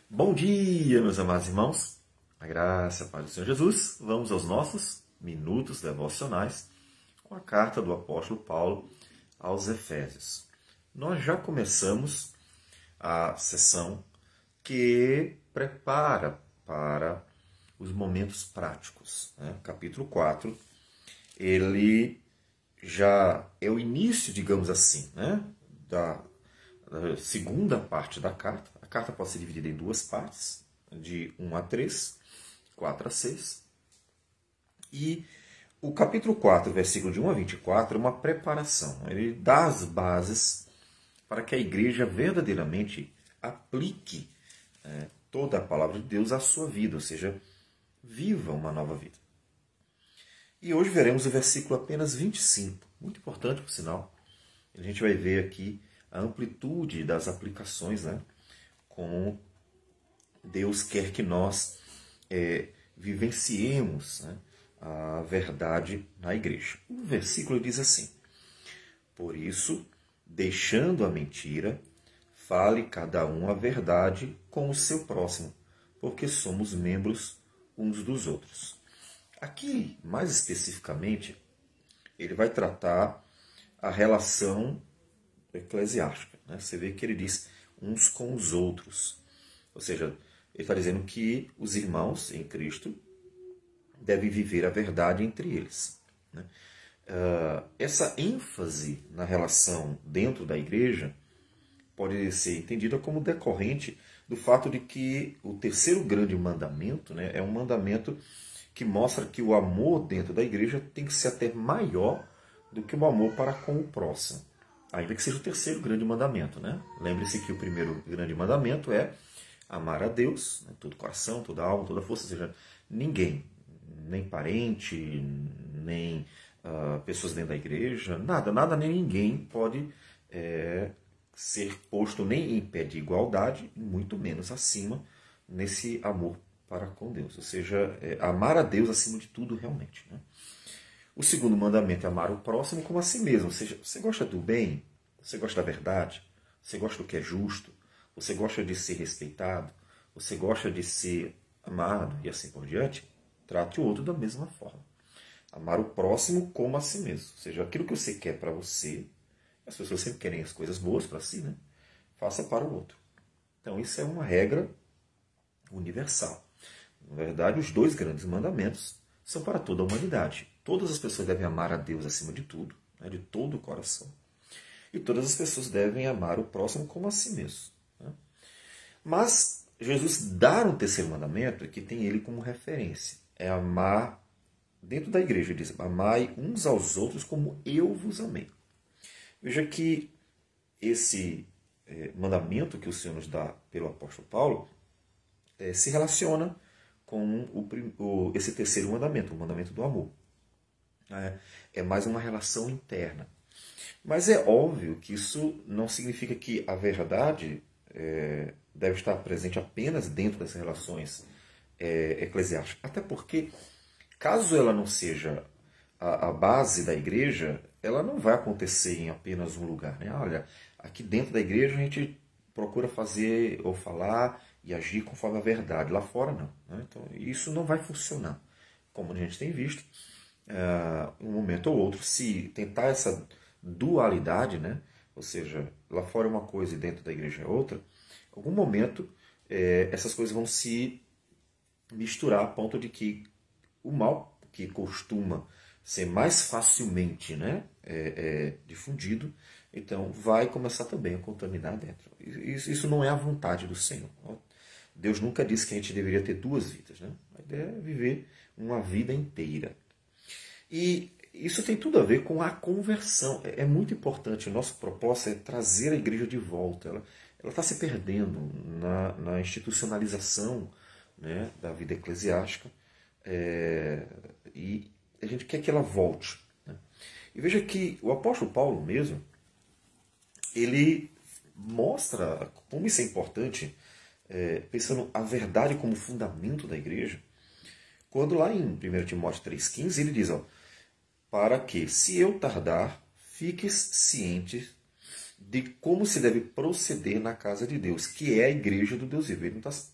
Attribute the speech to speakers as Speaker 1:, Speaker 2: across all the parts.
Speaker 1: Bom dia, meus amados irmãos. A graça e a paz do Senhor Jesus. Vamos aos nossos minutos devocionais com a carta do apóstolo Paulo aos Efésios. Nós já começamos a sessão que prepara para os momentos práticos, né? Capítulo 4, ele já é o início, digamos assim, né? da segunda parte da carta. A carta pode ser dividida em duas partes, de 1 a 3, 4 a 6. E o capítulo 4, versículo de 1 a 24, é uma preparação. Ele dá as bases para que a igreja verdadeiramente aplique toda a palavra de Deus à sua vida, ou seja, viva uma nova vida. E hoje veremos o versículo apenas 25, muito importante, por sinal. A gente vai ver aqui a amplitude das aplicações, né? Como Deus quer que nós vivenciemos, né, a verdade na igreja. O versículo diz assim: por isso, deixando a mentira, fale cada um a verdade com o seu próximo, porque somos membros uns dos outros. Aqui, mais especificamente, ele vai tratar a relação eclesiástica, né? Você vê que ele diz uns com os outros. Ou seja, ele está dizendo que os irmãos em Cristo devem viver a verdade entre eles, né? Essa ênfase na relação dentro da igreja pode ser entendida como decorrente do fato de que o terceiro grande mandamento, né, é um mandamento que mostra que o amor dentro da igreja tem que ser até maior do que o amor para com o próximo. Ainda que seja o terceiro grande mandamento, né? Lembre-se que o primeiro grande mandamento é amar a Deus, né, todo coração, toda alma, toda força, ou seja, ninguém, nem parente, nem pessoas dentro da igreja, nada, nem ninguém pode ser posto nem em pé de igualdade, muito menos acima nesse amor para com Deus. Ou seja, amar a Deus acima de tudo realmente, né? O segundo mandamento é amar o próximo como a si mesmo. Ou seja, você gosta do bem, você gosta da verdade, você gosta do que é justo, você gosta de ser respeitado, você gosta de ser amado e assim por diante, trate o outro da mesma forma. Amar o próximo como a si mesmo. Ou seja, aquilo que você quer para você, as pessoas sempre querem as coisas boas para si, né? Faça para o outro. Então isso é uma regra universal. Na verdade, os dois grandes mandamentos são para toda a humanidade. Todas as pessoas devem amar a Deus acima de tudo, né, de todo o coração. E todas as pessoas devem amar o próximo como a si mesmo, né? Mas Jesus dá um terceiro mandamento que tem ele como referência. É amar, dentro da igreja, ele diz: amai uns aos outros como eu vos amei. Veja que esse mandamento que o Senhor nos dá pelo apóstolo Paulo se relaciona com esse terceiro mandamento, o mandamento do amor. É mais uma relação interna. Mas é óbvio que isso não significa que a verdade deve estar presente apenas dentro das relações eclesiásticas. Até porque, caso ela não seja a base da igreja, ela não vai acontecer em apenas um lugar, né? Olha, aqui dentro da igreja a gente procura fazer ou falar e agir conforme a verdade. Lá fora não, né? Então isso não vai funcionar. Como a gente tem visto, um momento ou outro, se tentar essa dualidade, né? Ou seja, lá fora é uma coisa e dentro da igreja é outra, em algum momento essas coisas vão se misturar a ponto de que o mal, que costuma ser mais facilmente, né, difundido, então vai começar também a contaminar dentro. Isso não é a vontade do Senhor. Deus nunca disse que a gente deveria ter duas vidas, né? A ideia é viver uma vida inteira. E isso tem tudo a ver com a conversão. É muito importante. O nosso propósito é trazer a igreja de volta. Ela está se perdendo na institucionalização, né, da vida eclesiástica. E a gente quer que ela volte, né? E veja que o apóstolo Paulo mesmo, ele mostra como isso é importante, pensando a verdade como fundamento da igreja, quando lá em 1 Timóteo 3,15 ele diz: para que, se eu tardar, fiques cientes de como se deve proceder na casa de Deus, que é a igreja do Deus vivo. Ele não está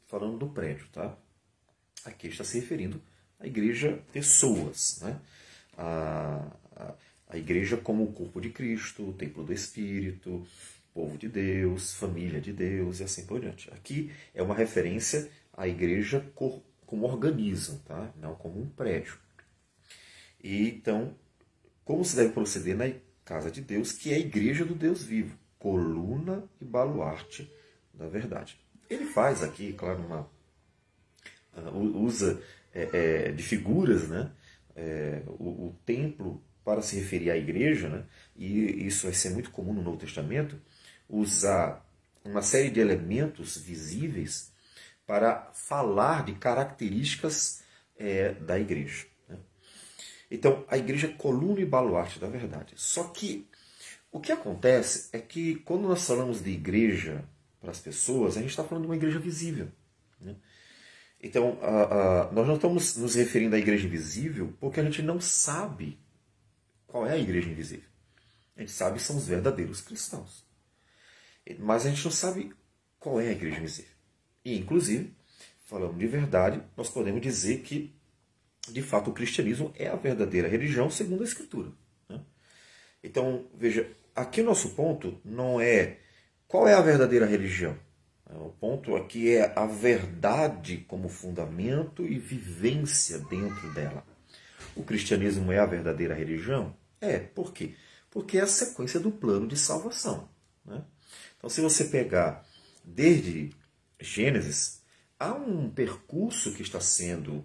Speaker 1: falando do prédio, tá? Aqui está se referindo à igreja pessoas, né? A igreja como o corpo de Cristo, o templo do Espírito, povo de Deus, família de Deus e assim por diante. Aqui é uma referência à igreja como organismo, tá? Não como um prédio. E então, como se deve proceder na casa de Deus, que é a igreja do Deus vivo, coluna e baluarte da verdade. Ele faz aqui, claro, usa de figuras, né? O templo para se referir à igreja, né? E isso vai ser muito comum no Novo Testamento, usar uma série de elementos visíveis para falar de características da igreja. Né? Então, a igreja é coluna e baluarte da verdade. Só que o que acontece é que quando nós falamos de igreja para as pessoas, a gente está falando de uma igreja visível. Né? Então, nós não estamos nos referindo à igreja invisível porque a gente não sabe qual é a igreja invisível. A gente sabe que são os verdadeiros cristãos. Mas a gente não sabe qual é a igreja invisível. E, inclusive, falando de verdade, nós podemos dizer que, de fato, o cristianismo é a verdadeira religião segundo a Escritura. Né? Então, veja, aqui o nosso ponto não é qual é a verdadeira religião. O ponto aqui é a verdade como fundamento e vivência dentro dela. O cristianismo é a verdadeira religião? Por quê? Porque é a sequência do plano de salvação. Né? Então, se você pegar desde Gênesis, há um percurso que está sendo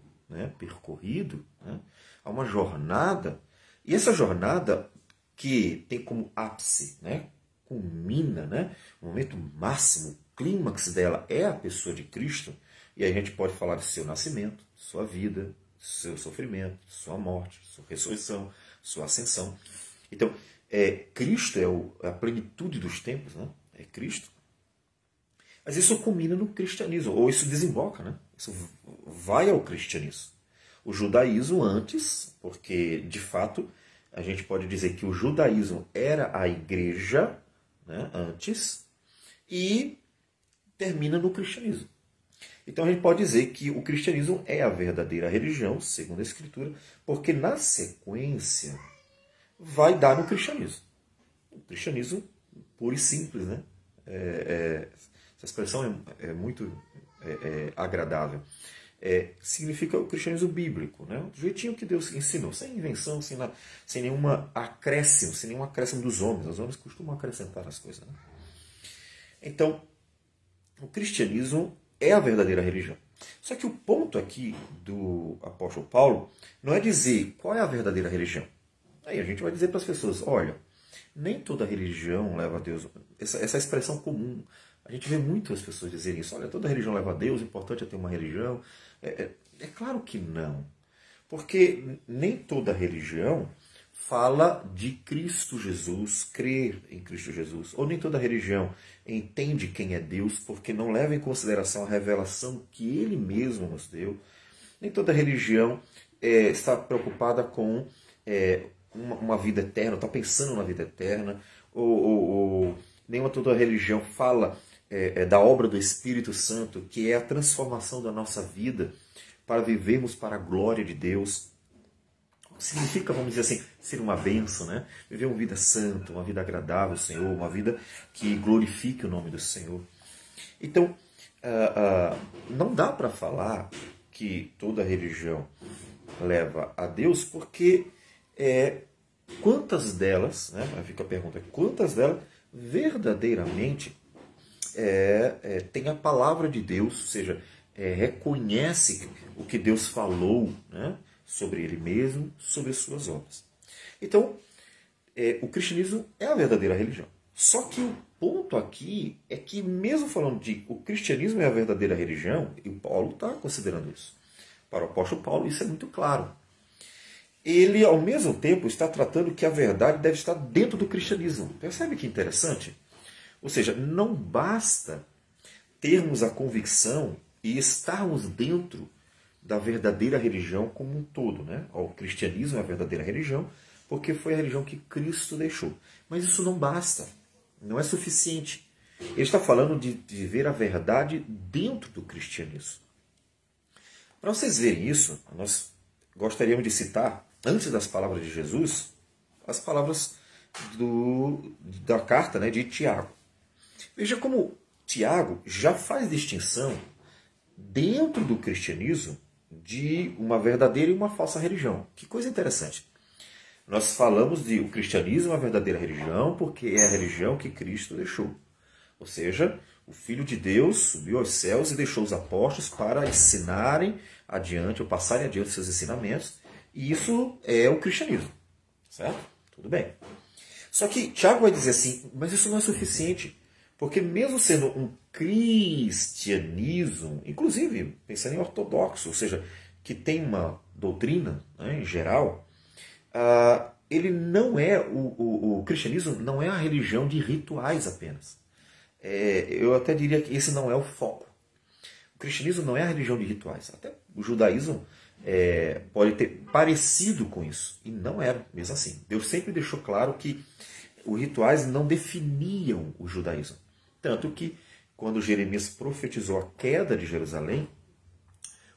Speaker 1: percorrido, né? Há uma jornada, e essa jornada que tem como ápice, né? Culmina, né? O momento máximo, o clímax dela é a pessoa de Cristo, e aí a gente pode falar de seu nascimento, sua vida, seu sofrimento, sua morte, sua ressurreição, sua ascensão. Então, Cristo é a plenitude dos tempos, né? É Cristo. Mas isso culmina no cristianismo, ou isso desemboca, né? Isso vai ao cristianismo. O judaísmo antes, porque, de fato, a gente pode dizer que o judaísmo era a igreja, né, antes, e termina no cristianismo. Então a gente pode dizer que o cristianismo é a verdadeira religião, segundo a Escritura, porque na sequência vai dar no cristianismo. O cristianismo puro e simples, né? Essa expressão é muito agradável. Significa o cristianismo bíblico, né? Do jeitinho que Deus ensinou, sem invenção, sem nenhum acréscimo dos homens. Os homens costumam acrescentar as coisas. Né? Então, o cristianismo é a verdadeira religião. Só que o ponto aqui do apóstolo Paulo não é dizer qual é a verdadeira religião. Aí a gente vai dizer para as pessoas, olha, nem toda religião leva a Deus. Essa expressão comum. A gente vê muitas pessoas dizerem isso. Olha, toda religião leva a Deus, o importante é ter uma religião. É claro que não. Porque nem toda religião fala de Cristo Jesus, crer em Cristo Jesus. Ou nem toda religião entende quem é Deus, porque não leva em consideração a revelação que Ele mesmo nos deu. Nem toda religião está preocupada com uma vida eterna, está pensando na vida eterna. Ou nenhuma toda religião fala da obra do Espírito Santo, que é a transformação da nossa vida para vivermos para a glória de Deus. Significa, vamos dizer assim, ser uma bênção, né? Viver uma vida santa, uma vida agradável ao Senhor, uma vida que glorifique o nome do Senhor. Então, não dá para falar que toda religião leva a Deus, porque quantas delas, né? Fica a pergunta, quantas delas verdadeiramente tem a palavra de Deus, ou seja, reconhece o que Deus falou, né, sobre Ele mesmo, sobre as suas obras. Então, o cristianismo é a verdadeira religião. Só que o ponto aqui é que, mesmo falando de o cristianismo é a verdadeira religião, e o Paulo está considerando isso. Para o apóstolo Paulo, isso é muito claro. Ele, ao mesmo tempo, está tratando que a verdade deve estar dentro do cristianismo. Percebe que interessante? Ou seja, não basta termos a convicção e estarmos dentro da verdadeira religião como um todo. Né? O cristianismo é a verdadeira religião porque foi a religião que Cristo deixou. Mas isso não basta. não é suficiente. Ele está falando de viver a verdade dentro do cristianismo. Para vocês verem isso, nós gostaríamos de citar, antes das palavras de Jesus, as palavras da carta, né, de Tiago. Veja como Tiago já faz distinção dentro do cristianismo de uma verdadeira e uma falsa religião. Que coisa interessante. Nós falamos de o cristianismo é uma verdadeira religião porque é a religião que Cristo deixou. Ou seja, o Filho de Deus subiu aos céus e deixou os apóstolos para ensinarem adiante, ou passarem adiante seus ensinamentos. E isso é o cristianismo. Certo? Tudo bem. Só que Tiago vai dizer assim, mas isso não é suficiente. Porque mesmo sendo um cristianismo, inclusive pensando em ortodoxo, ou seja, que tem uma doutrina, né, em geral, ele não é, o cristianismo não é a religião de rituais apenas. Eu até diria que esse não é o foco. O cristianismo não é a religião de rituais. Até o judaísmo pode ter parecido com isso. E não era mesmo assim. Deus sempre deixou claro que os rituais não definiam o judaísmo. Tanto que, quando Jeremias profetizou a queda de Jerusalém,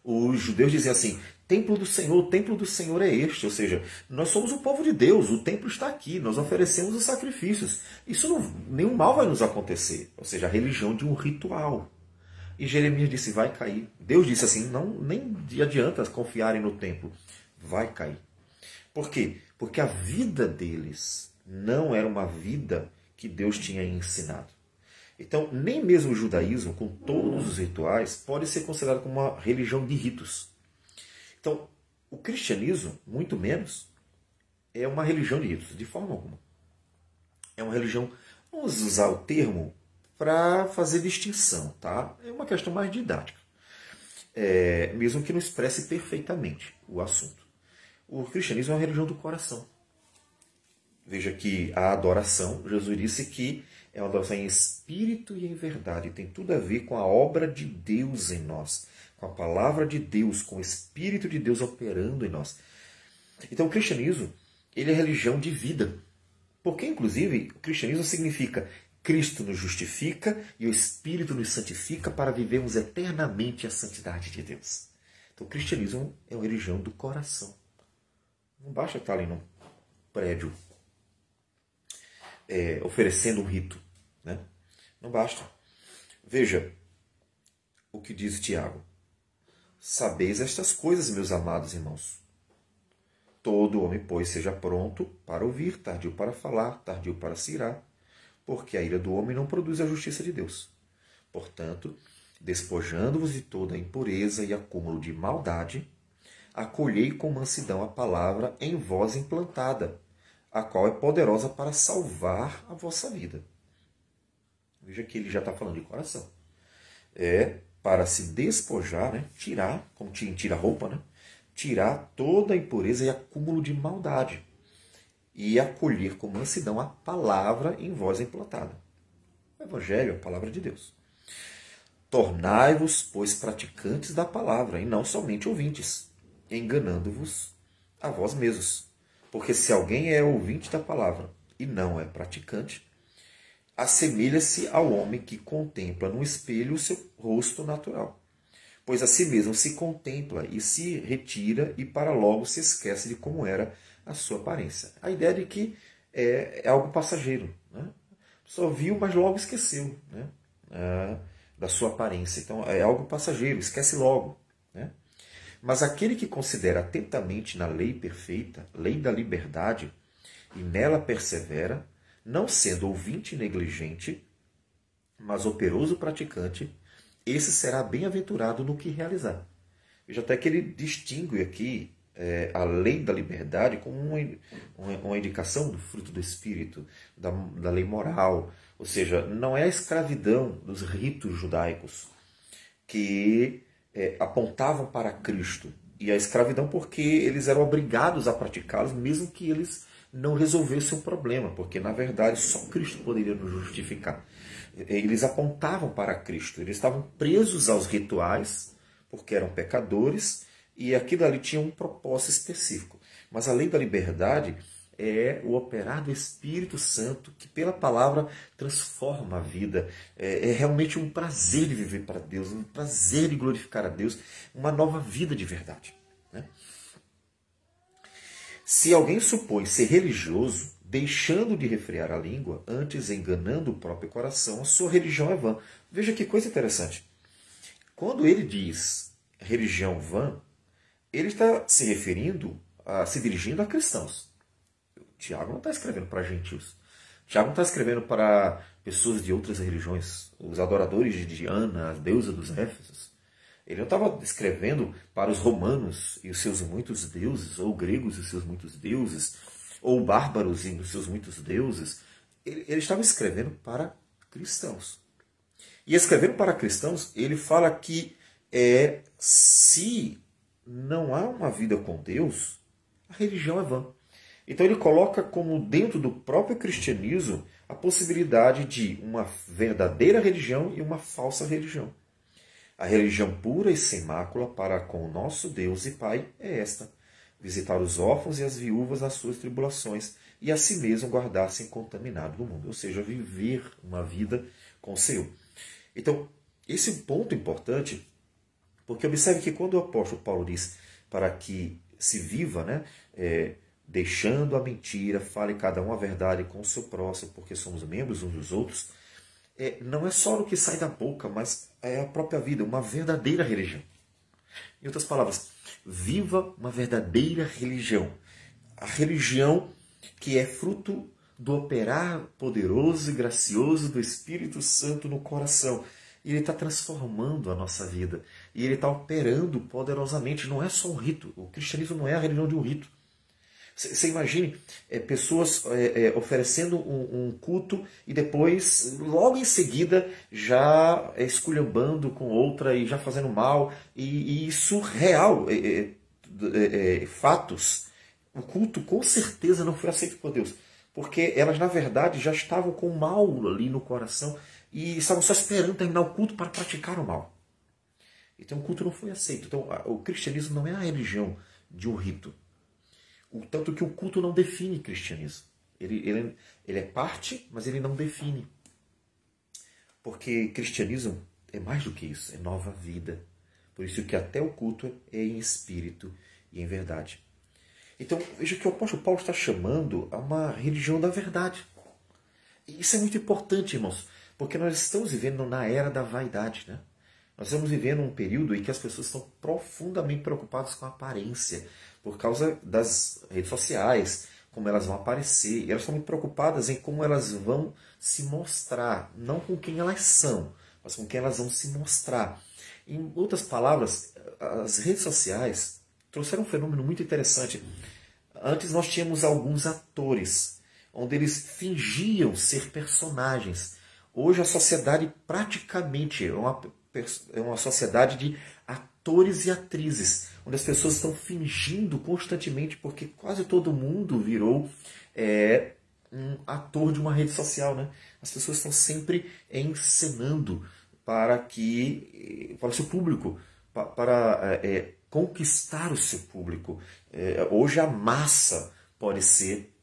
Speaker 1: os judeus diziam assim, o templo do Senhor é este. Ou seja, nós somos o povo de Deus, o templo está aqui, nós oferecemos os sacrifícios. Nenhum mal vai nos acontecer. Ou seja, a religião de um ritual. E Jeremias disse, vai cair. Deus disse assim, nem adianta confiarem no templo. Vai cair. Por quê? Porque a vida deles não era uma vida que Deus tinha ensinado. Então, nem mesmo o judaísmo, com todos os rituais, pode ser considerado como uma religião de ritos. Então, o cristianismo, muito menos, é uma religião de ritos, de forma alguma. É uma religião, vamos usar o termo para fazer distinção, tá? É uma questão mais didática. Mesmo que não expresse perfeitamente o assunto. O cristianismo é uma religião do coração. Veja que a adoração, Jesus disse que é uma adoração em espírito e em verdade. Tem tudo a ver com a obra de Deus em nós, com a palavra de Deus, com o Espírito de Deus operando em nós. Então o cristianismo, ele é religião de vida. Porque, inclusive, o cristianismo significa Cristo nos justifica e o Espírito nos santifica para vivermos eternamente a santidade de Deus. Então o cristianismo é uma religião do coração. Não basta estar ali num prédio oferecendo um rito. Né? Não basta. Veja o que diz Tiago. Sabeis estas coisas, meus amados irmãos. Todo homem, pois, seja pronto para ouvir, tardio para falar, tardio para se irar, porque a ira do homem não produz a justiça de Deus. Portanto, despojando-vos de toda a impureza e acúmulo de maldade, acolhei com mansidão a palavra em vós implantada, a qual é poderosa para salvar a vossa vida. Veja que ele já está falando de coração. Para se despojar, né? Tirar, como tira roupa, né? Tirar toda a impureza e acúmulo de maldade. E acolher com mansidão a palavra em vós implantada. O Evangelho é a palavra de Deus. Tornai-vos, pois, praticantes da palavra, e não somente ouvintes, enganando-vos a vós mesmos. Porque se alguém é ouvinte da palavra e não é praticante, assemelha-se ao homem que contempla no espelho o seu rosto natural. Pois a si mesmo se contempla e se retira e para logo se esquece de como era a sua aparência. A ideia de que é algo passageiro. Né? Só viu, mas logo esqueceu, né? Da sua aparência. Então é algo passageiro, esquece logo. Né? Mas aquele que considera atentamente na lei perfeita, lei da liberdade, e nela persevera, não sendo ouvinte negligente, mas operoso praticante, esse será bem-aventurado no que realizar. Veja até que ele distingue aqui a lei da liberdade como uma indicação do fruto do Espírito, da lei moral. Ou seja, não é a escravidão dos ritos judaicos que apontavam para Cristo. E a escravidão porque eles eram obrigados a praticá-los, mesmo que eles não resolvessem o problema, porque na verdade só Cristo poderia nos justificar. Eles apontavam para Cristo, eles estavam presos aos rituais, porque eram pecadores, e aquilo ali tinha um propósito específico. Mas a lei da liberdade é o operar do Espírito Santo que pela palavra transforma a vida. É realmente um prazer de viver para Deus, um prazer de glorificar a Deus, uma nova vida de verdade, né? Se alguém supõe ser religioso, deixando de refrear a língua, antes enganando o próprio coração, a sua religião é vã. Veja que coisa interessante. Quando ele diz religião vã, ele está se referindo, se dirigindo a cristãos. Tiago não está escrevendo para gentios. Tiago não está escrevendo para pessoas de outras religiões, os adoradores de Diana, a deusa dos Éfesos. Ele não estava escrevendo para os romanos e os seus muitos deuses, ou gregos e os seus muitos deuses, ou bárbaros e os seus muitos deuses. Ele estava escrevendo para cristãos. E escrevendo para cristãos, ele fala que se não há uma vida com Deus, a religião é vã. Então ele coloca como dentro do próprio cristianismo a possibilidade de uma verdadeira religião e uma falsa religião. A religião pura e sem mácula para com o nosso Deus e Pai é esta: visitar os órfãos e as viúvas nas suas tribulações e a si mesmo guardar-se incontaminado do mundo. Ou seja, viver uma vida com o Senhor. Então, esse é um ponto importante, porque observe que quando o apóstolo Paulo diz para que se viva, né, deixando a mentira, fale cada um a verdade com o seu próximo, porque somos membros uns dos outros, não é só o que sai da boca, mas é a própria vida, uma verdadeira religião. Em outras palavras, viva uma verdadeira religião. A religião que é fruto do operar poderoso e gracioso do Espírito Santo no coração. E ele está transformando a nossa vida. E ele está operando poderosamente. Não é só um rito. O cristianismo não é a religião de um rito. Você imagine pessoas oferecendo um culto e depois, logo em seguida, já esculhambando com outra e já fazendo mal. E isso real, fatos. O culto com certeza não foi aceito por Deus. Porque elas, na verdade, já estavam com o mal ali no coração e estavam só esperando terminar o culto para praticar o mal. Então o culto não foi aceito. Então o cristianismo não é a religião de um rito. Tanto que o culto não define cristianismo. Ele é parte, mas ele não define. Porque cristianismo é mais do que isso, é nova vida. Por isso que até o culto é em espírito e em verdade. Então veja que o apóstolo Paulo está chamando a uma religião da verdade. E isso é muito importante, irmãos, porque nós estamos vivendo na era da vaidade, né? Nós estamos vivendo um período em que as pessoas estão profundamente preocupadas com a aparência, por causa das redes sociais, como elas vão aparecer. E elas estão muito preocupadas em como elas vão se mostrar, não com quem elas são, mas com quem elas vão se mostrar. Em outras palavras, as redes sociais trouxeram um fenômeno muito interessante. Antes nós tínhamos alguns atores, onde eles fingiam ser personagens. Hoje a sociedade praticamente é uma sociedade de atores e atrizes, onde as pessoas estão fingindo constantemente, porque quase todo mundo virou um ator de uma rede social, né? As pessoas estão sempre encenando para o seu público, para conquistar o seu público. Hoje a massa pode ser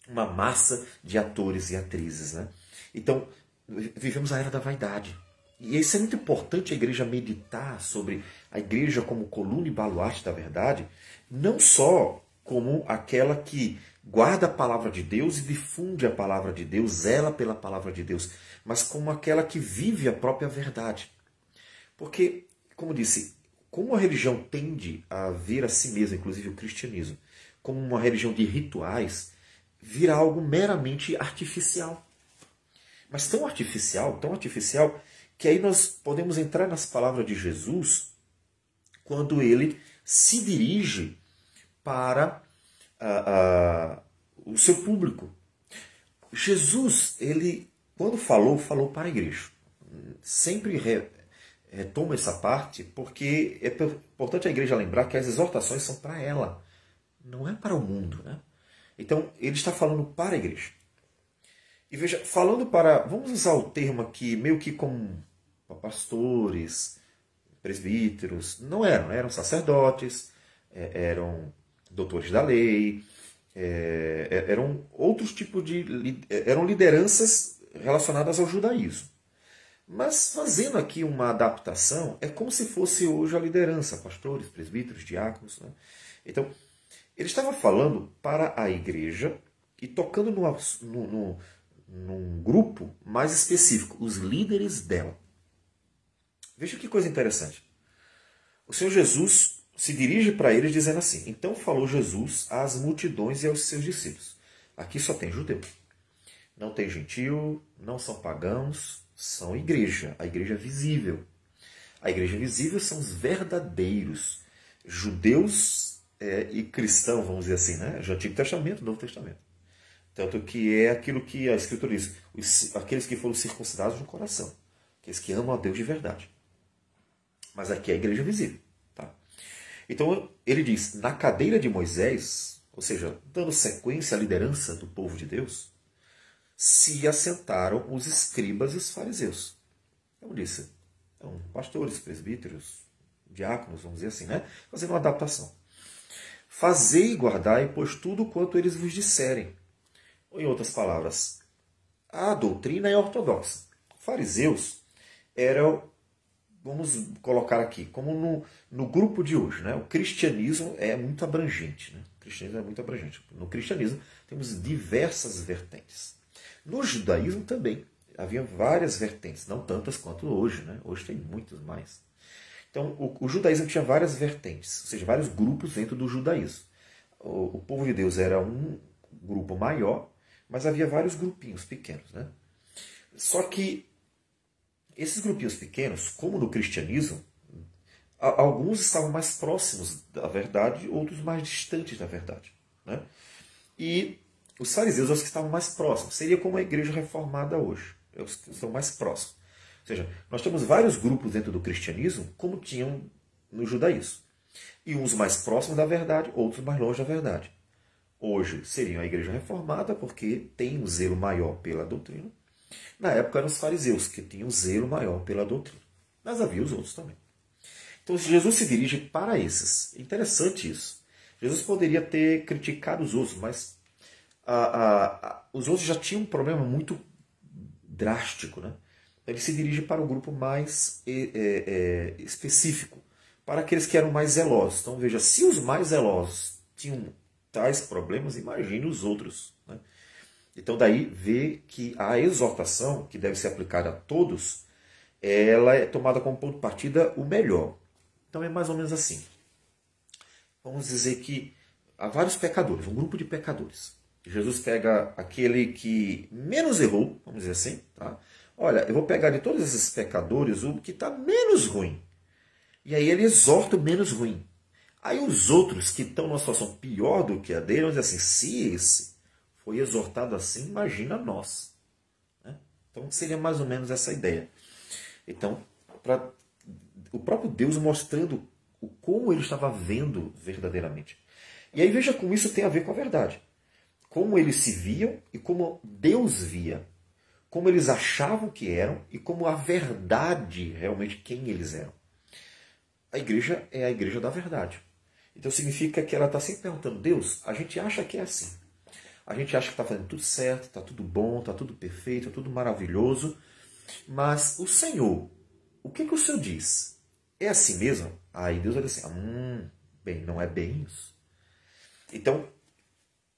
Speaker 1: uma massa de atores e atrizes, né? Então, vivemos a era da vaidade. E isso é muito importante a igreja meditar sobre a igreja como coluna e baluarte da verdade, não só como aquela que guarda a palavra de Deus e difunde a palavra de Deus, zela pela palavra de Deus, mas como aquela que vive a própria verdade. Porque, como disse, como a religião tende a ver a si mesma, inclusive o cristianismo, como uma religião de rituais, vira algo meramente artificial. Mas tão artificial, que aí nós podemos entrar nas palavras de Jesus quando ele se dirige para o seu público. Jesus, ele, quando falou para a igreja. Sempre retoma essa parte, porque é importante a igreja lembrar que as exortações são para ela, não é para o mundo, né? Então, ele está falando para a igreja. E veja, vamos usar o termo aqui, meio que como pastores, presbíteros, não eram sacerdotes, eram doutores da lei, eram outros tipos eram lideranças relacionadas ao judaísmo. Mas fazendo aqui uma adaptação, é como se fosse hoje a liderança, pastores, presbíteros, diáconos. Né? Então, ele estava falando para a igreja e tocando num grupo mais específico, os líderes dela. Veja que coisa interessante. O Senhor Jesus se dirige para eles dizendo assim: então falou Jesus às multidões e aos seus discípulos. Aqui só tem judeu. Não tem gentio, não são pagãos, são igreja, a igreja visível. A igreja visível são os verdadeiros judeus e cristãos, vamos dizer assim, né? Do Antigo Testamento e Novo Testamento. Tanto que é aquilo que a Escritura diz, aqueles que foram circuncidados no coração, aqueles que amam a Deus de verdade. Mas aqui é a igreja visível. Tá? Então ele diz, na cadeira de Moisés, ou seja, dando sequência à liderança do povo de Deus, se assentaram os escribas e os fariseus. Como disse, então, pastores, presbíteros, diáconos, vamos dizer assim, né? Fazendo uma adaptação. Fazei e guardai, pois tudo quanto eles vos disserem. Ou, em outras palavras, a doutrina é ortodoxa. Fariseus eram, vamos colocar aqui, como no grupo de hoje, né? O cristianismo é muito abrangente. Né? O cristianismo é muito abrangente. No cristianismo temos diversas vertentes. No judaísmo também havia várias vertentes, não tantas quanto hoje, né? Hoje tem muitas mais. Então, o judaísmo tinha várias vertentes, ou seja, vários grupos dentro do judaísmo. O povo de Deus era um grupo maior, mas havia vários grupinhos pequenos. Né? Só que esses grupinhos pequenos, como no cristianismo, alguns estavam mais próximos da verdade, outros mais distantes da verdade. Né? E os fariseus, os que estavam mais próximos, seria como a igreja reformada hoje, os que estão mais próximos. Ou seja, nós temos vários grupos dentro do cristianismo, como tinham no judaísmo. E uns mais próximos da verdade, outros mais longe da verdade. Hoje seriam a igreja reformada, porque tem um zelo maior pela doutrina. Na época eram os fariseus, que tinham um zelo maior pela doutrina. Mas havia os outros também. Então Jesus se dirige para esses. Interessante isso. Jesus poderia ter criticado os outros, mas os outros já tinham um problema muito drástico. Né? Ele se dirige para um grupo mais específico, para aqueles que eram mais zelosos. Então veja, se os mais zelosos tinham tais problemas, imagine os outros. Né? Então daí vê que a exortação, que deve ser aplicada a todos, ela é tomada como ponto de partida o melhor. Então é mais ou menos assim. Vamos dizer que há vários pecadores, um grupo de pecadores. Jesus pega aquele que menos errou, vamos dizer assim. Tá? Olha, eu vou pegar de todos esses pecadores o que está menos ruim. E aí ele exorta o menos ruim. Aí os outros que estão numa situação pior do que a dele, vão dizer assim, se esse foi exortado assim, imagina nós. Né? Então seria mais ou menos essa ideia. Então, o próprio Deus mostrando como ele estava vendo verdadeiramente. E aí veja como isso tem a ver com a verdade. Como eles se viam e como Deus via. Como eles achavam que eram e como a verdade realmente quem eles eram. A igreja é a igreja da verdade. Então significa que ela está sempre perguntando, Deus, a gente acha que é assim. A gente acha que está fazendo tudo certo, está tudo bom, está tudo perfeito, tudo maravilhoso. Mas o Senhor, o que o Senhor diz? É assim mesmo? Aí Deus vai dizer assim, bem, não é bem isso. Então,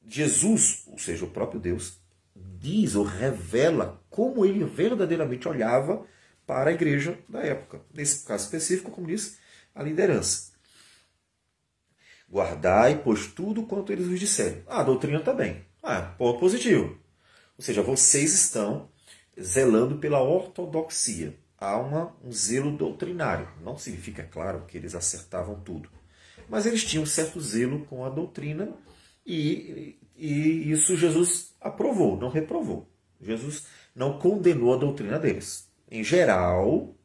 Speaker 1: Jesus, ou seja, o próprio Deus, diz ou revela como ele verdadeiramente olhava para a igreja da época. Nesse caso específico, como disse, a liderança. Guardai, pois tudo quanto eles vos disserem. A doutrina também. Ponto positivo. Ou seja, vocês estão zelando pela ortodoxia. Há um zelo doutrinário. Não significa, claro, que eles acertavam tudo. Mas eles tinham um certo zelo com a doutrina e isso Jesus aprovou, não reprovou. Jesus não condenou a doutrina deles. Em geral,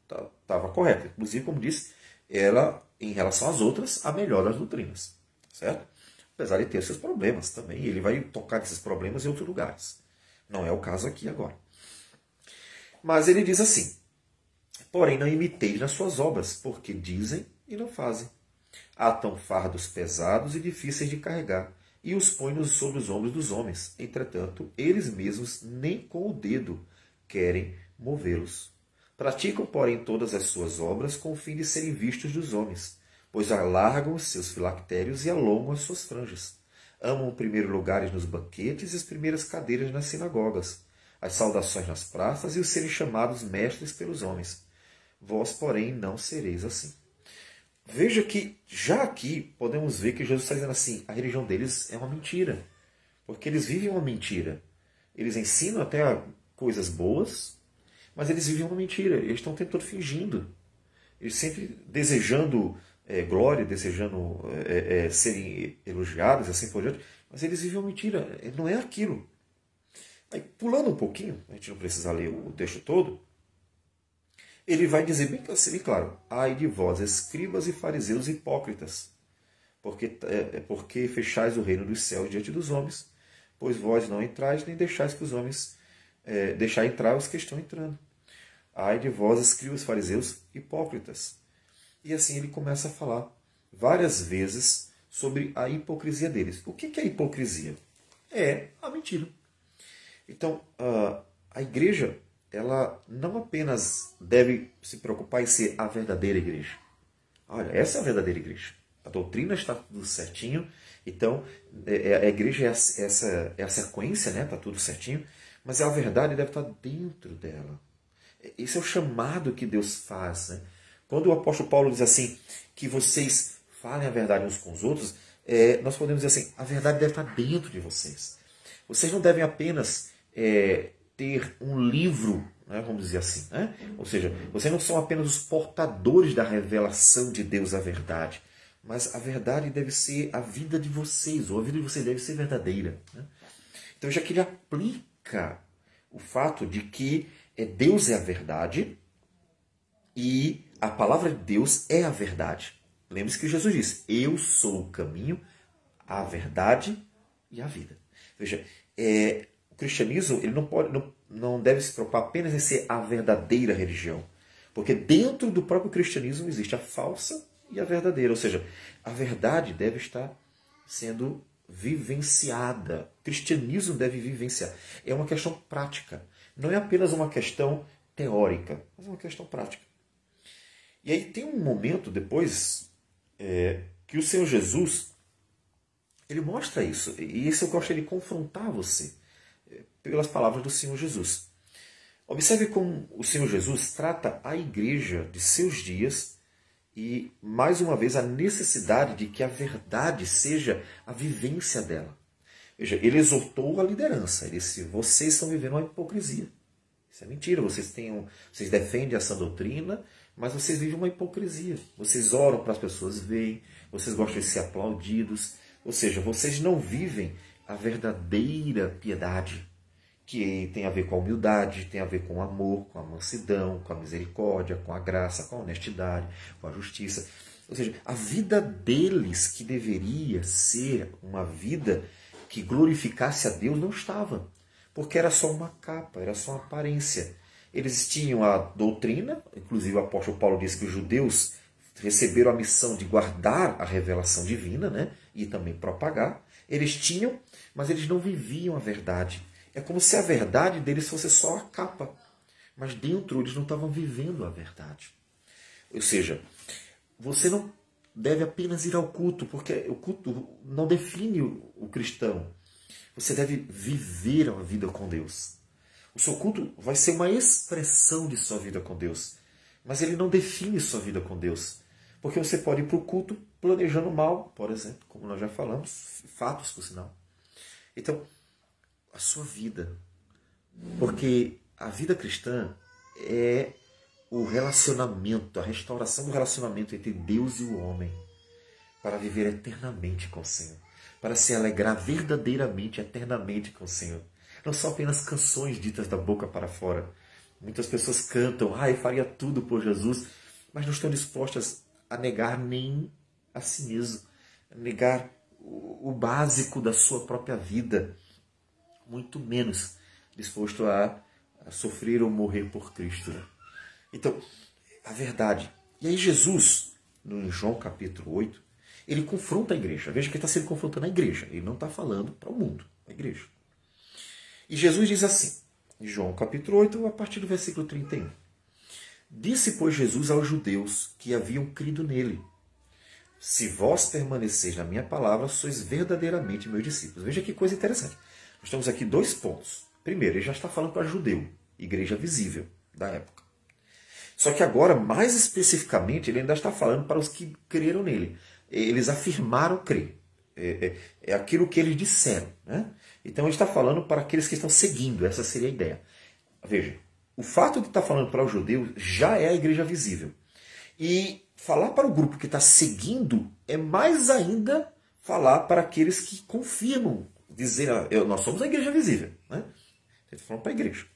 Speaker 1: estava correta. Inclusive, como disse, ela, em relação às outras, a melhor das doutrinas. Certo? Apesar de ter seus problemas também. Ele vai tocar nesses problemas em outros lugares. Não é o caso aqui agora. Mas ele diz assim, porém não imiteis nas suas obras, porque dizem e não fazem. Atam fardos pesados e difíceis de carregar, e os põe sobre os ombros dos homens. Entretanto, eles mesmos nem com o dedo querem movê-los. Praticam, porém, todas as suas obras com o fim de serem vistos dos homens, pois alargam os seus filactérios e alongam as suas franjas. Amam os primeiros lugares nos banquetes e as primeiras cadeiras nas sinagogas, as saudações nas praças e os serem chamados mestres pelos homens. Vós, porém, não sereis assim. Veja que já aqui podemos ver que Jesus está dizendo assim, a religião deles é uma mentira, porque eles vivem uma mentira. Eles ensinam até coisas boas, mas eles vivem uma mentira. Eles estão o tempo todo fingindo. Eles sempre desejando glória, desejando serem elogiados, assim por diante, mas eles vivem uma mentira. Não é aquilo. Aí, pulando um pouquinho, a gente não precisa ler o texto todo, ele vai dizer bem claro, ai de vós, escribas e fariseus hipócritas, porque fechais o reino dos céus diante dos homens, pois vós não entrais, nem deixais que os homens deixar entrar os que estão entrando. Ai de vós, escribas e fariseus hipócritas. E assim ele começa a falar várias vezes sobre a hipocrisia deles. O que é a hipocrisia? É a mentira. Então, a igreja, ela não apenas deve se preocupar em ser a verdadeira igreja. Olha, essa é a verdadeira igreja. A doutrina está tudo certinho. Então, a igreja é a sequência, né? Está tudo certinho. Mas a verdade deve estar dentro dela. Esse é o chamado que Deus faz, né? Quando o apóstolo Paulo diz assim, que vocês falem a verdade uns com os outros, nós podemos dizer assim, a verdade deve estar dentro de vocês. Vocês não devem apenas ter um livro, né, vamos dizer assim, né? Ou seja, vocês não são apenas os portadores da revelação de Deus, a verdade, mas a verdade deve ser a vida de vocês, ou a vida de vocês deve ser verdadeira, né? Então já que ele aplica o fato de que Deus é a verdade e a palavra de Deus é a verdade. Lembre-se que Jesus disse, eu sou o caminho, a verdade e a vida. Veja, o cristianismo ele não deve se preocupar apenas em ser a verdadeira religião. Porque dentro do próprio cristianismo existe a falsa e a verdadeira. Ou seja, a verdade deve estar sendo vivenciada. O cristianismo deve vivenciar. É uma questão prática. Não é apenas uma questão teórica, mas é uma questão prática. E aí tem um momento depois que o Senhor Jesus ele mostra isso. E isso eu gostaria de confrontar você pelas palavras do Senhor Jesus. Observe como o Senhor Jesus trata a igreja de seus dias e, mais uma vez, a necessidade de que a verdade seja a vivência dela. Veja, ele exortou a liderança. Ele disse, vocês estão vivendo uma hipocrisia. Isso é mentira. Vocês defendem essa doutrina, mas vocês vivem uma hipocrisia. Vocês oram para as pessoas verem, vocês gostam de ser aplaudidos. Ou seja, vocês não vivem a verdadeira piedade, que tem a ver com a humildade, tem a ver com o amor, com a mansidão, com a misericórdia, com a graça, com a honestidade, com a justiça. Ou seja, a vida deles, que deveria ser uma vida que glorificasse a Deus, não estava. Porque era só uma capa, era só uma aparência. Eles tinham a doutrina, inclusive o apóstolo Paulo disse que os judeus receberam a missão de guardar a revelação divina, né? E também propagar. Eles tinham, mas eles não viviam a verdade. É como se a verdade deles fosse só a capa. Mas dentro eles não estavam vivendo a verdade. Ou seja, você não deve apenas ir ao culto, porque o culto não define o cristão. Você deve viver a vida com Deus. O seu culto vai ser uma expressão de sua vida com Deus. Mas ele não define sua vida com Deus. Porque você pode ir para o culto planejando mal, por exemplo, como nós já falamos, fatos por sinal. Então, a sua vida. Porque a vida cristã é o relacionamento, a restauração do relacionamento entre Deus e o homem, para viver eternamente com o Senhor, para se alegrar verdadeiramente, eternamente com o Senhor. Não são apenas canções ditas da boca para fora. Muitas pessoas cantam, eu faria tudo por Jesus, mas não estão dispostas a negar nem a si mesmo, a negar o básico da sua própria vida, muito menos disposto a sofrer ou morrer por Cristo. Então, a verdade. E aí Jesus, no João capítulo 8, Ele confronta a igreja. Veja que ele está sempre confrontando a igreja. Ele não está falando para o mundo, a igreja. E Jesus diz assim, em João capítulo 8, a partir do versículo 31. Disse, pois, Jesus aos judeus que haviam crido nele: se vós permaneceis na minha palavra, sois verdadeiramente meus discípulos. Veja que coisa interessante. Nós temos aqui 2 pontos. Primeiro, ele já está falando para judeu, igreja visível da época. Só que agora, mais especificamente, ele ainda está falando para os que creram nele. Eles afirmaram crer. É aquilo que eles disseram. Né? Então ele está falando para aqueles que estão seguindo. Essa seria a ideia. Veja, o fato de estar falando para os judeus já é a igreja visível. E falar para o grupo que está seguindo é mais ainda falar para aqueles que confirmam, dizer, nós somos a igreja visível. Né? Ele está falando para a igreja.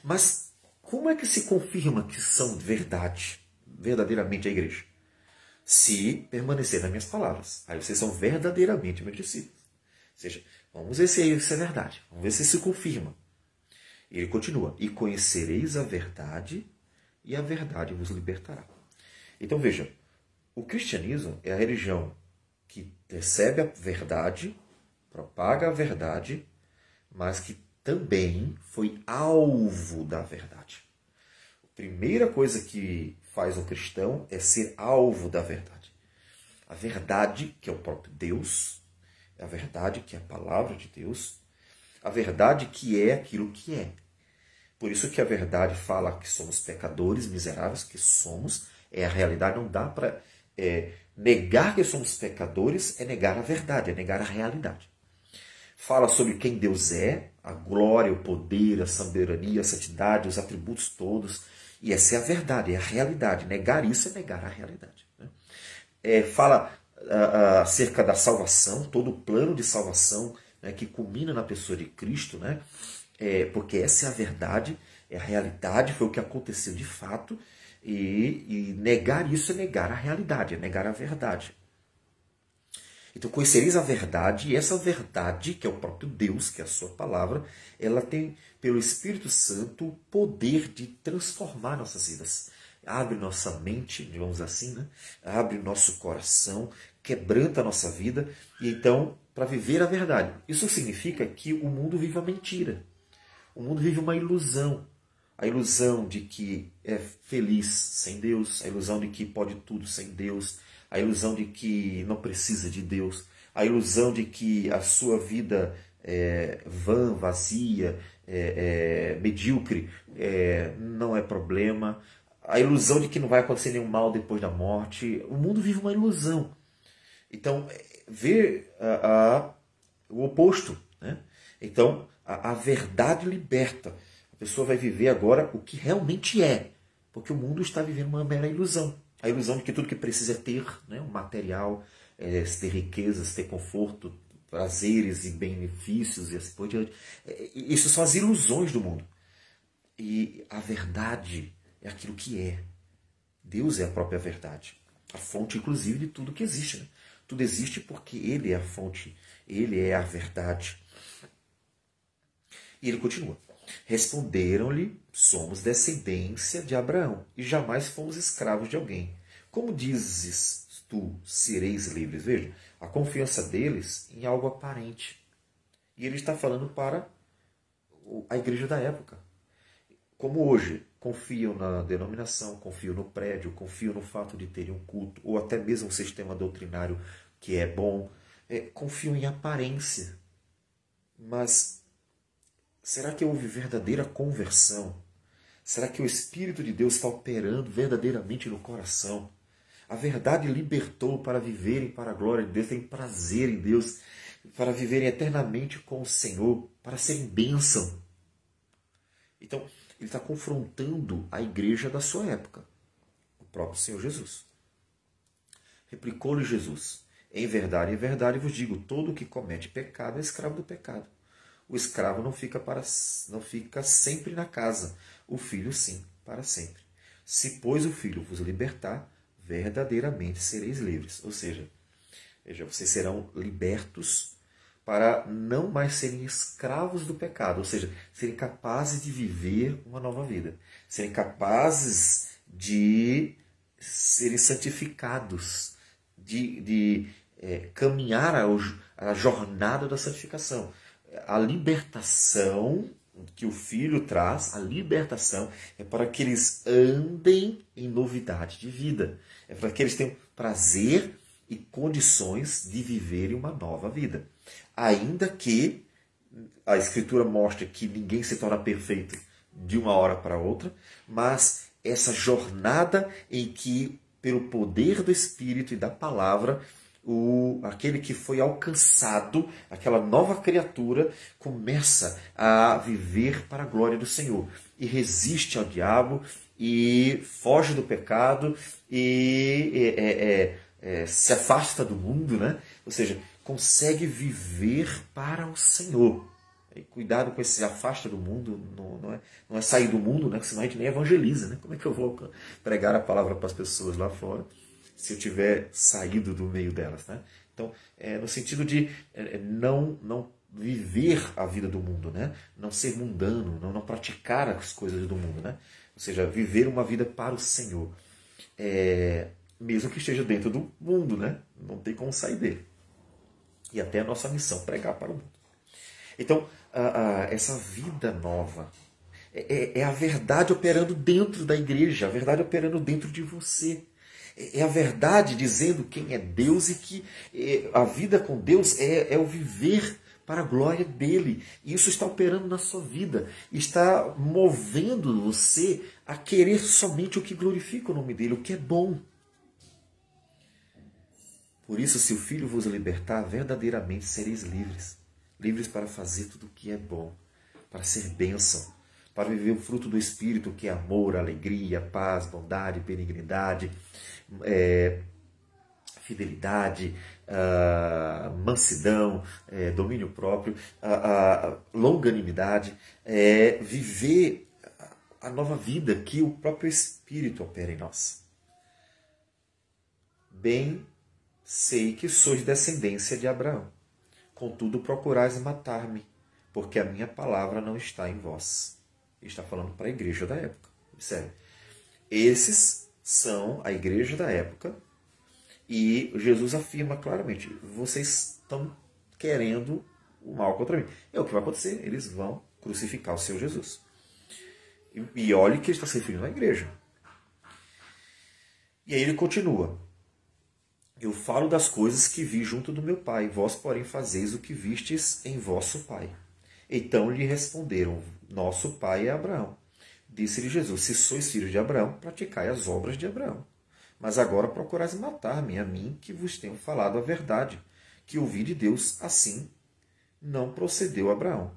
Speaker 1: Mas como é que se confirma que são verdadeiramente a igreja? Se permanecer nas minhas palavras. Aí vocês são verdadeiramente meus discípulos. Ou seja, vamos ver se isso é verdade. Vamos ver se confirma. E ele continua. E conhecereis a verdade, e a verdade vos libertará. Então veja, o cristianismo é a religião que recebe a verdade, propaga a verdade, mas que também foi alvo da verdade. A primeira coisa que faz um cristão é ser alvo da verdade. A verdade, que é o próprio Deus, a verdade, que é a palavra de Deus, a verdade que é aquilo que é. Por isso que a verdade fala que somos pecadores, miseráveis, que somos, é a realidade. Não dá para negar que somos pecadores, é negar a verdade, é negar a realidade. Fala sobre quem Deus é, a glória, o poder, a soberania, a santidade, os atributos todos. E essa é a verdade, é a realidade. Negar isso é negar a realidade. Né? Fala acerca da salvação, todo o plano de salvação, né, que culmina na pessoa de Cristo, né? Porque essa é a verdade, é a realidade, foi o que aconteceu de fato. E negar isso é negar a realidade, é negar a verdade. Então conhecereis a verdade, e essa verdade, que é o próprio Deus, que é a sua palavra, ela tem, pelo Espírito Santo, o poder de transformar nossas vidas. Abre nossa mente, digamos assim, né? Abre nosso coração, quebranta a nossa vida, e então, para viver a verdade. Isso significa que o mundo vive a mentira. O mundo vive uma ilusão. A ilusão de que é feliz sem Deus, a ilusão de que pode tudo sem Deus, a ilusão de que não precisa de Deus, a ilusão de que a sua vida é vã, vazia, medíocre, não é problema, a ilusão de que não vai acontecer nenhum mal depois da morte. O mundo vive uma ilusão. Então, ver o oposto. Né? Então, a verdade liberta. A pessoa vai viver agora o que realmente é, porque o mundo está vivendo uma mera ilusão. A ilusão de que tudo que precisa é ter, né, um material, ter riquezas, ter conforto, prazeres e benefícios e assim por diante. Isso são as ilusões do mundo. E a verdade é aquilo que é. Deus é a própria verdade. A fonte, inclusive, de tudo que existe. Né? Tudo existe porque Ele é a fonte. Ele é a verdade. E ele continua. Responderam-lhe, somos descendência de Abraão, e jamais fomos escravos de alguém. Como dizes tu, sereis livres? Veja, a confiança deles em algo aparente. E ele está falando para a igreja da época. Como hoje, confiam na denominação, confiam no prédio, confiam no fato de terem um culto, ou até mesmo um sistema doutrinário que é bom, confiam em aparência. Mas será que houve verdadeira conversão? Será que o Espírito de Deus está operando verdadeiramente no coração? A verdade libertou para viverem para a glória de Deus, terem prazer em Deus, para viverem eternamente com o Senhor, para serem bênção. Então, ele está confrontando a igreja da sua época, o próprio Senhor Jesus. Replicou-lhe Jesus: em verdade vos digo, todo o que comete pecado é escravo do pecado. O escravo não fica sempre na casa, o filho sim, para sempre. Se, pois, o filho vos libertar, verdadeiramente sereis livres. Ou seja, vocês serão libertos para não mais serem escravos do pecado, ou seja, serem capazes de viver uma nova vida, serem capazes de serem santificados, caminhar a jornada da santificação. A libertação que o Filho traz, a libertação, é para que eles andem em novidade de vida. É para que eles tenham prazer e condições de viverem uma nova vida. Ainda que a Escritura mostre que ninguém se torna perfeito de uma hora para outra, mas essa jornada em que, pelo poder do Espírito e da palavra, aquele que foi alcançado, aquela nova criatura, começa a viver para a glória do Senhor. E resiste ao diabo, e foge do pecado, e se afasta do mundo, né? Ou seja, consegue viver para o Senhor. E cuidado com esse afasta do mundo, não é sair do mundo, né? Senão a gente nem evangeliza, né? Como é que eu vou pregar a palavra para as pessoas lá fora se eu tiver saído do meio delas, né? Então, no sentido de não viver a vida do mundo, né? Não ser mundano, não praticar as coisas do mundo, né? Ou seja, viver uma vida para o Senhor. Mesmo que esteja dentro do mundo, né? Não tem como sair dele. E até a nossa missão, pregar para o mundo. Então, essa vida nova é a verdade operando dentro da igreja, a verdade operando dentro de você. É a verdade dizendo quem é Deus e que a vida com Deus é o viver para a glória dele. E isso está operando na sua vida, está movendo você a querer somente o que glorifica o nome dele, o que é bom. Por isso, se o Filho vos libertar, verdadeiramente sereis livres. Livres para fazer tudo o que é bom, para ser bênção, para viver o fruto do Espírito, que é amor, alegria, paz, bondade, benignidade, fidelidade, mansidão, domínio próprio, longanimidade, viver a nova vida que o próprio Espírito opera em nós. Bem sei que sois descendência de Abraão. Contudo, procurais matar-me, porque a minha palavra não está em vós. Ele está falando para a igreja da época. Observe. Esses são a igreja da época e Jesus afirma claramente, vocês estão querendo o mal contra mim. É o que vai acontecer, eles vão crucificar o Senhor Jesus. E olhe que ele está se referindo à igreja. E aí ele continua. Eu falo das coisas que vi junto do meu pai, vós, porém, fazeis o que vistes em vosso pai. Então lhe responderam, nosso pai é Abraão. Disse-lhe Jesus, se sois filhos de Abraão, praticai as obras de Abraão. Mas agora procurais matar-me, a mim que vos tenho falado a verdade, que ouvi de Deus, assim não procedeu Abraão.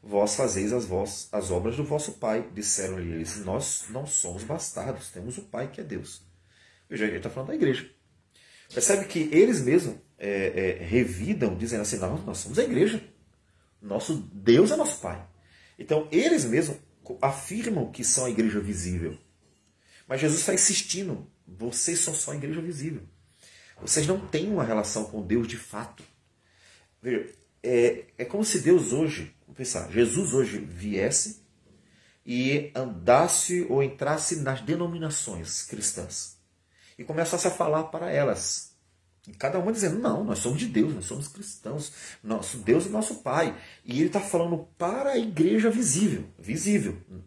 Speaker 1: Vós fazeis as obras do vosso pai. Disseram-lhe eles, nós não somos bastardos, temos o pai que é Deus. Veja, ele está falando da igreja. Percebe que eles mesmos revidam, dizendo assim, nós somos a igreja. Nosso Deus é nosso pai. Então, eles mesmos afirmam que são a igreja visível. Mas Jesus está insistindo, vocês são só a igreja visível. Vocês não têm uma relação com Deus de fato. Veja, é como se Deus hoje, vamos pensar, Jesus hoje viesse e andasse ou entrasse nas denominações cristãs e começasse a falar para elas. E cada uma dizendo, não, nós somos de Deus, nós somos cristãos, nosso Deus é nosso Pai. E ele está falando para a igreja visível,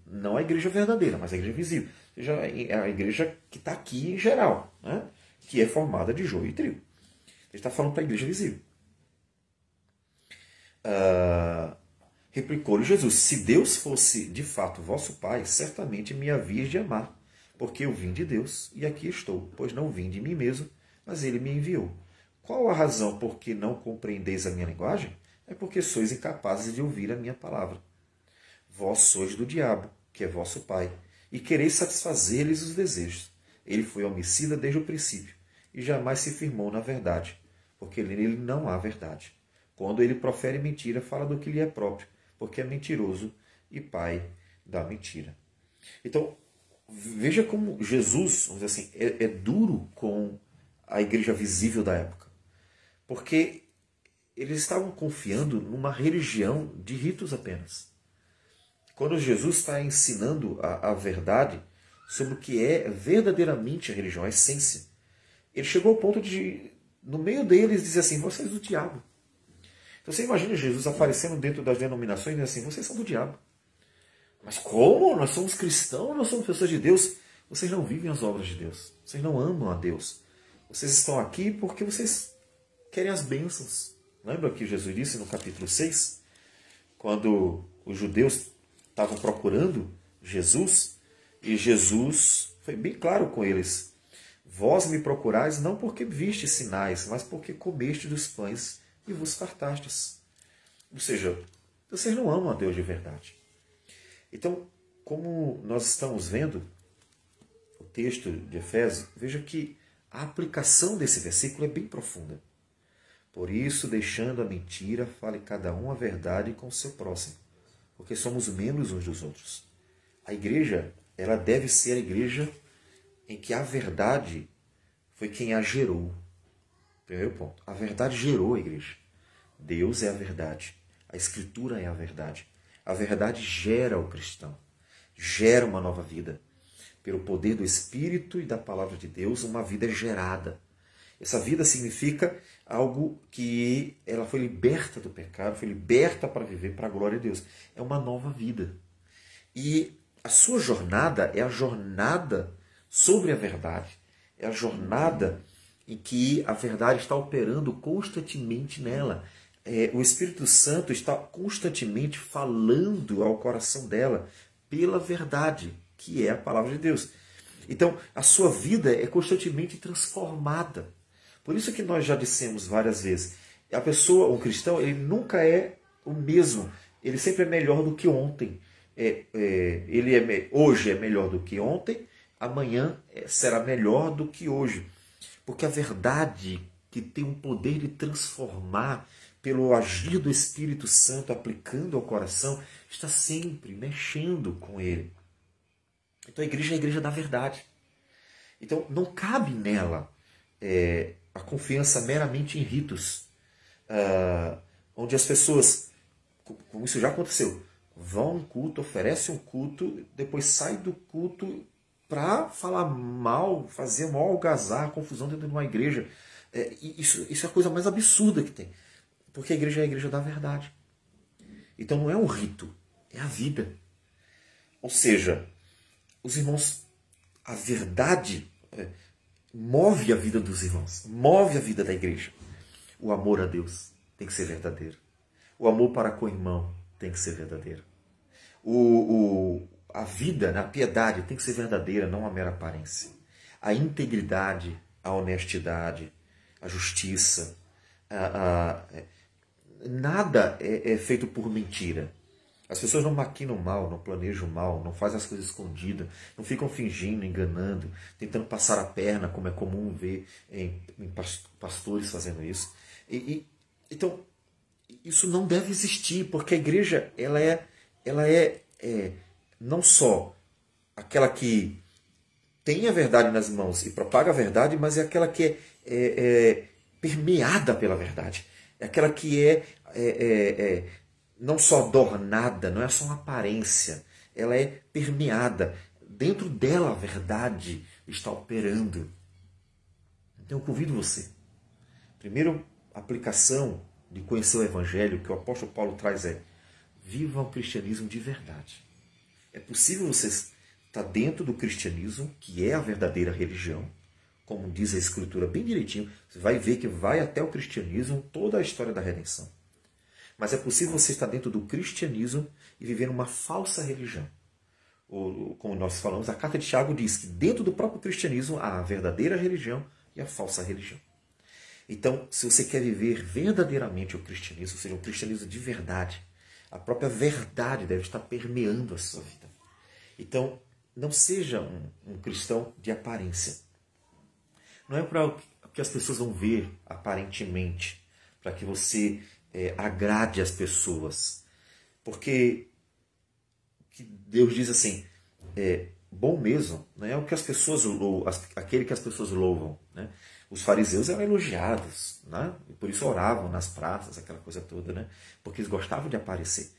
Speaker 1: não a igreja verdadeira, mas a igreja visível. Ou seja, a igreja que está aqui em geral, né? Que é formada de joio e trigo. Ele está falando para a igreja visível. Replicou-lhe Jesus, se Deus fosse de fato vosso Pai, certamente me havias de amar, porque eu vim de Deus e aqui estou, pois não vim de mim mesmo, mas ele me enviou. Qual a razão por que não compreendeis a minha linguagem? É porque sois incapazes de ouvir a minha palavra. Vós sois do diabo, que é vosso pai, e quereis satisfazer-lhes os desejos. Ele foi homicida desde o princípio, e jamais se firmou na verdade, porque nele não há verdade. Quando ele profere mentira, fala do que lhe é próprio, porque é mentiroso e pai da mentira. Então, veja como Jesus, vamos dizer assim, é duro com a igreja visível da época. Porque eles estavam confiando numa religião de ritos apenas. Quando Jesus está ensinando a verdade sobre o que é verdadeiramente a religião, a essência, ele chegou ao ponto de no meio deles diz assim, vocês do diabo. Então você imagina Jesus aparecendo dentro das denominações e diz assim, vocês são do diabo. Mas como? Nós somos cristãos, nós somos pessoas de Deus. Vocês não vivem as obras de Deus. Vocês não amam a Deus. Vocês estão aqui porque vocês querem as bênçãos. Lembra que Jesus disse no capítulo 6? Quando os judeus estavam procurando Jesus, e Jesus foi bem claro com eles. Vós me procurais não porque vistes sinais, mas porque comeste dos pães e vos fartastes. Ou seja, vocês não amam a Deus de verdade. Então, como nós estamos vendo o texto de Efésios, veja que a aplicação desse versículo é bem profunda. Por isso, deixando a mentira, fale cada um a verdade com o seu próximo, porque somos membros uns dos outros. A igreja, ela deve ser a igreja em que a verdade foi quem a gerou. Primeiro ponto, a verdade gerou a igreja. Deus é a verdade. A Escritura é a verdade. A verdade gera o cristão, gera uma nova vida. Pelo poder do Espírito e da Palavra de Deus, uma vida gerada. Essa vida significa algo que ela foi liberta do pecado, foi liberta para viver para a glória de Deus. É uma nova vida. E a sua jornada é a jornada sobre a verdade. É a jornada em que a verdade está operando constantemente nela. O Espírito Santo está constantemente falando ao coração dela pela verdade, que é a palavra de Deus. Então, a sua vida é constantemente transformada. Por isso que nós já dissemos várias vezes, a pessoa, o cristão, ele nunca é o mesmo. Ele sempre é melhor do que ontem. Hoje é melhor do que ontem, amanhã será melhor do que hoje. Porque a verdade, que tem um poder de transformar pelo agir do Espírito Santo, aplicando ao coração, está sempre mexendo com ele. Então a igreja é a igreja da verdade. Então não cabe nela a confiança meramente em ritos, onde as pessoas, como isso já aconteceu, vão a um culto, oferecem um culto, depois saem do culto para falar mal, fazer mal, algazarra, confusão dentro de uma igreja. Isso é a coisa mais absurda que tem. Porque a igreja é a igreja da verdade. Então não é um rito, é a vida. Ou seja, os irmãos, a verdade move a vida dos irmãos, move a vida da igreja. O amor a Deus tem que ser verdadeiro. O amor para com o irmão tem que ser verdadeiro. A vida, a piedade tem que ser verdadeira, não uma mera aparência. A integridade, a honestidade, a justiça, nada é feito por mentira. As pessoas não maquinam mal, não planejam mal, não fazem as coisas escondidas, não ficam fingindo, enganando, tentando passar a perna, como é comum ver em pastores fazendo isso. Então, isso não deve existir, porque a igreja ela é não só aquela que tem a verdade nas mãos e propaga a verdade, mas é aquela que é permeada pela verdade. É aquela que não só adornada, não é só uma aparência, ela é permeada. Dentro dela a verdade está operando. Então eu convido você. Primeiro, a aplicação de conhecer o Evangelho que o apóstolo Paulo traz viva o cristianismo de verdade. É possível você estar dentro do cristianismo, que é a verdadeira religião, como diz a Escritura bem direitinho. Você vai ver que vai até o cristianismo toda a história da redenção. Mas é possível você estar dentro do cristianismo e viver uma falsa religião. Como nós falamos, a carta de Tiago diz que dentro do próprio cristianismo há a verdadeira religião e a falsa religião. Então, se você quer viver verdadeiramente o cristianismo, ou seja, um cristianismo de verdade, a própria verdade deve estar permeando a sua vida. Então, não seja um cristão de aparência. Não é para o que as pessoas vão ver aparentemente, para que você agrade as pessoas. Porque Deus diz assim, bom mesmo, né, é o que as pessoas aquele que as pessoas louvam. Né? Os fariseus eram elogiados, né? E por isso oravam nas praças, aquela coisa toda, né? Porque eles gostavam de aparecer.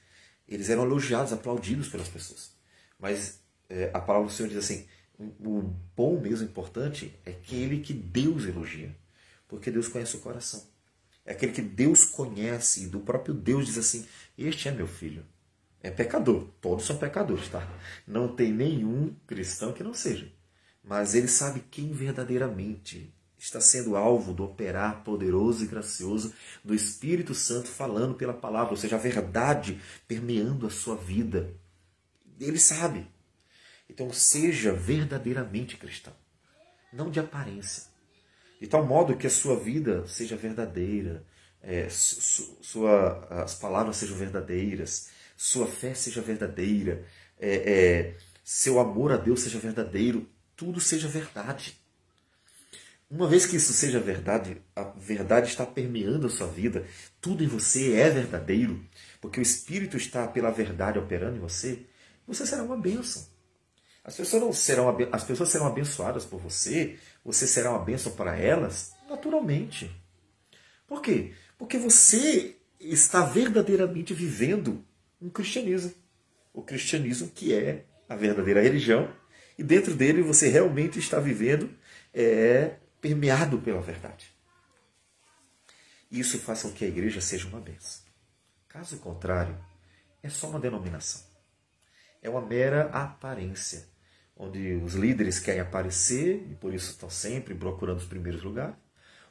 Speaker 1: Eles eram elogiados, aplaudidos pelas pessoas. Mas a palavra do Senhor diz assim, o bom mesmo importante é aquele que Deus elogia. Porque Deus conhece o coração. É aquele que Deus conhece, e do próprio Deus diz assim, este é meu filho. É pecador, todos são pecadores, tá? Não tem nenhum cristão que não seja. Mas ele sabe quem verdadeiramente está sendo alvo do operar poderoso e gracioso do Espírito Santo falando pela palavra, ou seja, a verdade permeando a sua vida. Ele sabe. Então seja verdadeiramente cristão, não de aparência. De tal modo que a sua vida seja verdadeira, as palavras sejam verdadeiras, sua fé seja verdadeira, seu amor a Deus seja verdadeiro, tudo seja verdade. Uma vez que isso seja verdade, a verdade está permeando a sua vida, tudo em você é verdadeiro, porque o Espírito está pela verdade operando em você, você será uma bênção. As pessoas serão abençoadas por você, você será uma bênção para elas, naturalmente. Por quê? Porque você está verdadeiramente vivendo um cristianismo. O cristianismo que é a verdadeira religião, e dentro dele você realmente está vivendo permeado pela verdade. Isso faz com que a igreja seja uma bênção. Caso contrário, é só uma denominação. É uma mera aparência, onde os líderes querem aparecer e por isso estão sempre procurando os primeiros lugares,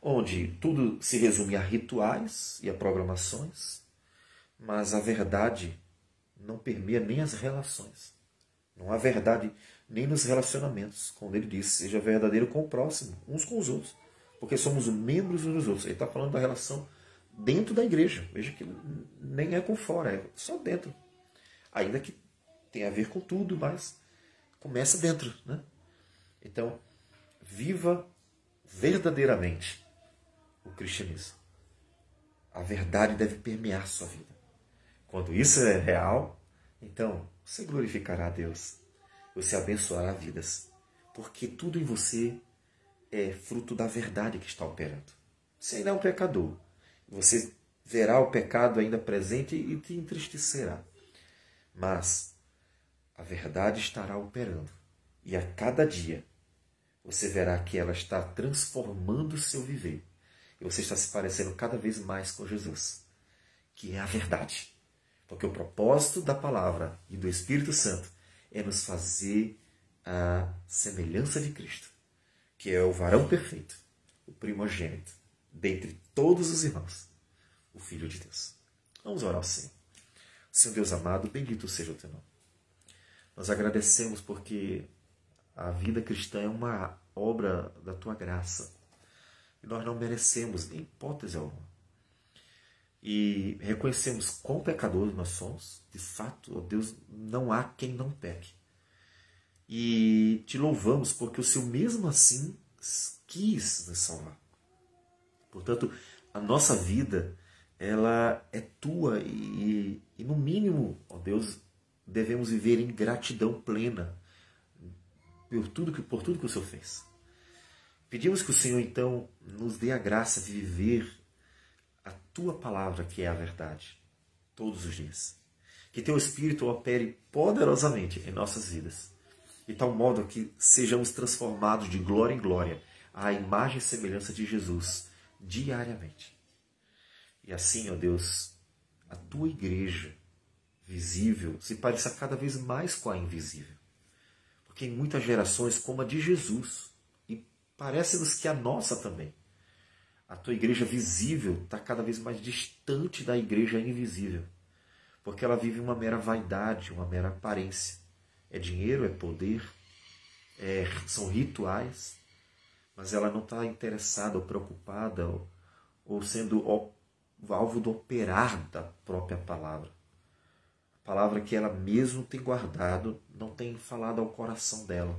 Speaker 1: onde tudo se resume a rituais e a programações, mas a verdade não permeia nem as relações. Não há verdade nem nos relacionamentos, como ele disse, seja verdadeiro com o próximo, uns com os outros, porque somos membros uns dos outros. Ele está falando da relação dentro da igreja, veja que nem é com fora, é só dentro. Ainda que tem a ver com tudo, mas começa dentro, né? Então, viva verdadeiramente o cristianismo. A verdade deve permear sua vida. Quando isso é real, então você glorificará a Deus. Você abençoará vidas. Porque tudo em você é fruto da verdade que está operando. Você ainda é um pecador. Você verá o pecado ainda presente e te entristecerá. Mas a verdade estará operando. E a cada dia você verá que ela está transformando o seu viver. E você está se parecendo cada vez mais com Jesus, que é a verdade. Porque o propósito da palavra e do Espírito Santo é nos fazer a semelhança de Cristo, que é o varão perfeito, o primogênito, dentre todos os irmãos, o Filho de Deus. Vamos orar ao Senhor. Senhor Deus amado, bendito seja o teu nome. Nós agradecemos porque a vida cristã é uma obra da tua graça. E nós não merecemos, em hipótese alguma. E reconhecemos quão pecadores nós somos. De fato, ó Deus, não há quem não peque. E te louvamos porque o Senhor mesmo assim quis nos salvar. Portanto, a nossa vida, ela é tua e no mínimo, ó Deus, devemos viver em gratidão plena por tudo que o Senhor fez. Pedimos que o Senhor, então, nos dê a graça de viver a tua palavra, que é a verdade, todos os dias. Que teu Espírito opere poderosamente em nossas vidas, de tal modo que sejamos transformados de glória em glória à imagem e semelhança de Jesus diariamente. E assim, ó Deus, a tua igreja visível se pareça cada vez mais com a invisível. Porque em muitas gerações, como a de Jesus, e parece-nos que a nossa também, a tua igreja visível está cada vez mais distante da igreja invisível, porque ela vive uma mera vaidade, uma mera aparência. É dinheiro, é poder, são rituais, mas ela não está interessada ou preocupada ou sendo alvo do operar da própria palavra. A palavra que ela mesmo tem guardado, não tem falado ao coração dela,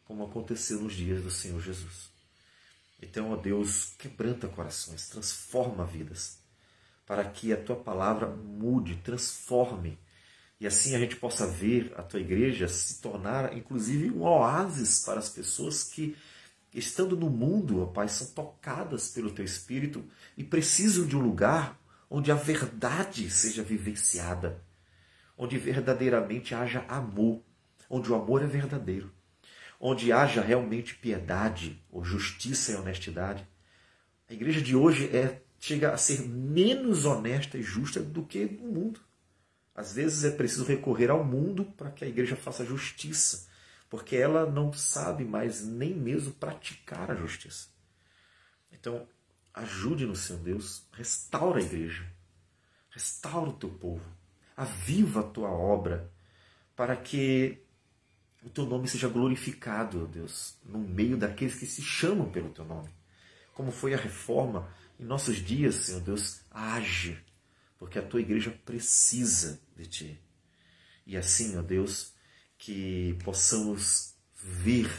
Speaker 1: como aconteceu nos dias do Senhor Jesus. Então, ó Deus, quebranta corações, transforma vidas, para que a tua palavra mude, transforme, e assim a gente possa ver a tua igreja se tornar, inclusive, um oásis para as pessoas que, estando no mundo, ó Pai, são tocadas pelo teu Espírito e precisam de um lugar onde a verdade seja vivenciada, onde verdadeiramente haja amor, onde o amor é verdadeiro, onde haja realmente piedade, ou justiça e honestidade, A igreja de hoje chega a ser menos honesta e justa do que o mundo. Às vezes é preciso recorrer ao mundo para que a igreja faça justiça, porque ela não sabe mais nem mesmo praticar a justiça. Então, ajude-nos, Senhor Deus, restaura a igreja, restaura o teu povo, aviva a tua obra, para que o teu nome seja glorificado, ó Deus, no meio daqueles que se chamam pelo teu nome. Como foi a reforma em nossos dias, Senhor Deus, age, porque a tua igreja precisa de ti. E assim, ó Deus, que possamos ver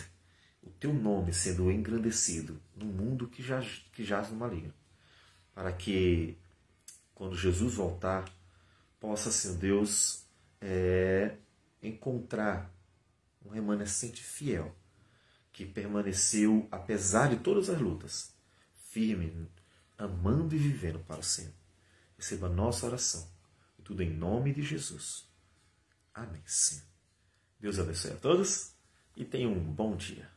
Speaker 1: o teu nome sendo engrandecido no mundo que jaz no maligno, para que, quando Jesus voltar, possa, Senhor Deus, encontrar um remanescente fiel, que permaneceu, apesar de todas as lutas, firme, amando e vivendo para o Senhor. Receba a nossa oração, e tudo em nome de Jesus. Amém, Senhor. Deus abençoe a todos e tenham um bom dia.